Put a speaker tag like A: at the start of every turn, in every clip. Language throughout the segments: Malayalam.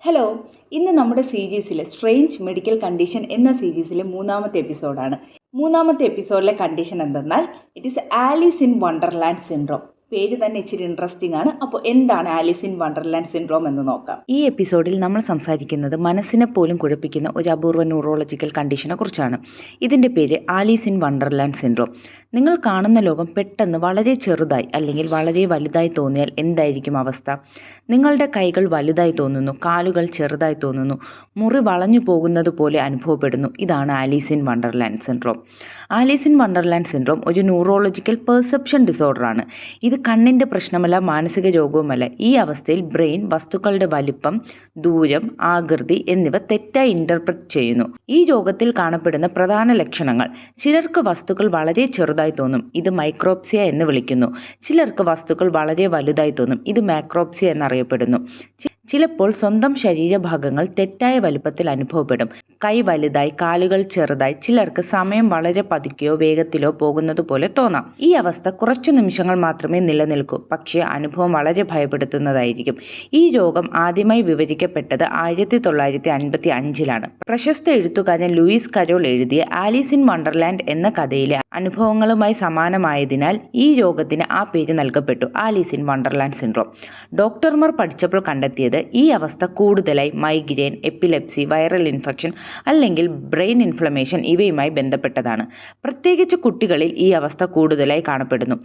A: ഹലോ, ഇന്ന് നമ്മുടെ സീരീസിലെ സ്ട്രേഞ്ച് മെഡിക്കൽ കണ്ടീഷൻ എന്ന സീരീസിലെ മൂന്നാമത്തെ എപ്പിസോഡാണ്. മൂന്നാമത്തെ എപ്പിസോഡിലെ കണ്ടീഷൻ എന്തെന്നാൽ it is Alice in Wonderland syndrome. പേര് തന്നെ ഇച്ചിരി ഇൻട്രസ്റ്റിംഗ് ആണ്. അപ്പോൾ എന്താണ് ആലീസ് ഇൻ വണ്ടർലാൻഡ് സിൻഡ്രോം എന്ന് നോക്കാം. ഈ എപ്പിസോഡിൽ നമ്മൾ സംസാരിക്കുന്നത് മനസ്സിനെ പോലും കുഴപ്പിക്കുന്ന ഒരു അപൂർവ ന്യൂറോളജിക്കൽ കണ്ടീഷനെ കുറിച്ചാണ്. ഇതിൻ്റെ പേര് ആലീസ് ഇൻ വണ്ടർലാൻഡ് സിൻഡ്രോം. നിങ്ങൾ കാണുന്ന ലോകം പെട്ടെന്ന് വളരെ ചെറുതായി അല്ലെങ്കിൽ വളരെ വലുതായി തോന്നിയാൽ എന്തായിരിക്കും അവസ്ഥ? നിങ്ങളുടെ കൈകൾ വലുതായി തോന്നുന്നു, കാലുകൾ ചെറുതായി തോന്നുന്നു, മുറി വളഞ്ഞു പോകുന്നത് പോലെ അനുഭവപ്പെടുന്നു. ഇതാണ് Alice in Wonderland syndrome. Alice in Wonderland syndrome ഒരു ന്യൂറോളജിക്കൽ പെർസെപ്ഷൻ ഡിസോർഡറാണ്. ഇത് കണ്ണിൻ്റെ പ്രശ്നമല്ല, മാനസിക രോഗവുമല്ല. ഈ അവസ്ഥയിൽ ബ്രെയിൻ വസ്തുക്കളുടെ വലിപ്പം, ദൂരം, ആകൃതി എന്നിവ തെറ്റായി ഇൻ്റർപ്രറ്റ് ചെയ്യുന്നു. ഈ രോഗത്തിൽ കാണപ്പെടുന്ന പ്രധാന ലക്ഷണങ്ങൾ: ചിലർക്ക് വസ്തുക്കൾ വളരെ ചെറുതായി തോന്നും, ഇത് മൈക്രോപ്സിയ എന്ന് വിളിക്കുന്നു. ചിലർക്ക് വസ്തുക്കൾ വളരെ വലുതായി തോന്നും, ഇത് മാക്രോപ്സിയ എന്നറിയപ്പെടുന്നു. ചിലപ്പോൾ സ്വന്തം ശരീരഭാഗങ്ങൾ തെറ്റായ വലുപ്പത്തിൽ അനുഭവപ്പെടും. കൈ വലുതായി, കാലുകൾ ചെറുതായി, ചിലർക്ക് സമയം വളരെ പതുക്കെയോ വേഗത്തിലോ പോകുന്നത് പോലെ തോന്നാം. ഈ അവസ്ഥ കുറച്ചു നിമിഷങ്ങൾ മാത്രമേ നിലനിൽക്കൂ, പക്ഷേ അനുഭവം വളരെ ഭയപ്പെടുത്തുന്നതായിരിക്കും. ഈ രോഗം ആദ്യമായി വിവരിക്കപ്പെട്ടത് 1955-ലാണ്. പ്രശസ്ത എഴുത്തുകാരൻ ലൂയിസ് കരോൾ എഴുതിയ ആലീസ് ഇൻ വണ്ടർലാൻഡ് എന്ന കഥയിലെ അനുഭവങ്ങളുമായി സമാനമായതിനാൽ ഈ രോഗത്തിന് ആ പേര് നൽകപ്പെട്ടു, ആലീസ് ഇൻ വണ്ടർലാൻഡ് സിൻഡ്രോം. ഡോക്ടർമാർ പഠിച്ചപ്പോൾ കണ്ടെത്തിയത് ഈ അവസ്ഥ കൂടുതലായി മൈഗ്രെയിൻ, എപ്പിലെപ്സി, വൈറൽ ഇൻഫെക്ഷൻ അല്ലെങ്കിൽ ബ്രെയിൻ ഇൻഫ്ലമേഷൻ ഇവയുമായി ബന്ധപ്പെട്ടതാണ്. പ്രത്യേകിച്ച് കുട്ടികളിൽ ഈ അവസ്ഥ കൂടുതലായി കാണപ്പെടുന്നു.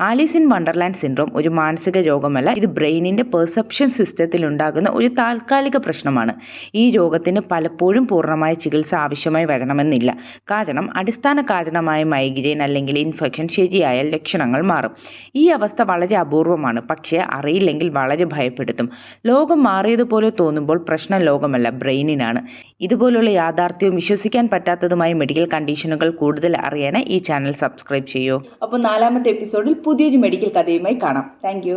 A: ആലീസ് ഇൻ വണ്ടർലാൻഡ് സിൻഡ്രോം ഒരു മാനസിക രോഗമല്ല, ഇത് ബ്രെയിനിൻ്റെ പെർസെപ്ഷൻ സിസ്റ്റത്തിൽ ഉണ്ടാകുന്ന ഒരു താൽക്കാലിക പ്രശ്നമാണ്. ഈ രോഗത്തിന് പലപ്പോഴും പൂർണ്ണമായ ചികിത്സ ആവശ്യമായി വരണമെന്നില്ല. കാരണം അടിസ്ഥാന കാരണമായ മൈഗ്രെയിൻ അല്ലെങ്കിൽ ഇൻഫെക്ഷൻ ശരിയായാൽ ലക്ഷണങ്ങൾ മാറും. ഈ അവസ്ഥ വളരെ അപൂർവമാണ്, പക്ഷേ അറിയില്ലെങ്കിൽ വളരെ ഭയപ്പെടുത്തും. ലോകം മാറിയതുപോലെ തോന്നുമ്പോൾ പ്രശ്നം ലോകമല്ല, ബ്രെയിനിനാണ്. ഇതുപോലുള്ള യാഥാർത്ഥ്യവും വിശ്വസിക്കാൻ പറ്റാത്തതുമായ മെഡിക്കൽ കണ്ടീഷനുകൾ കൂടുതൽ അറിയാൻ ഈ ചാനൽ സബ്സ്ക്രൈബ് ചെയ്യൂ. അപ്പോൾ 4ാമത്തെ എപ്പിസോഡിൽ പുതിയൊരു മെഡിക്കൽ കഥയുമായി കാണാം. താങ്ക്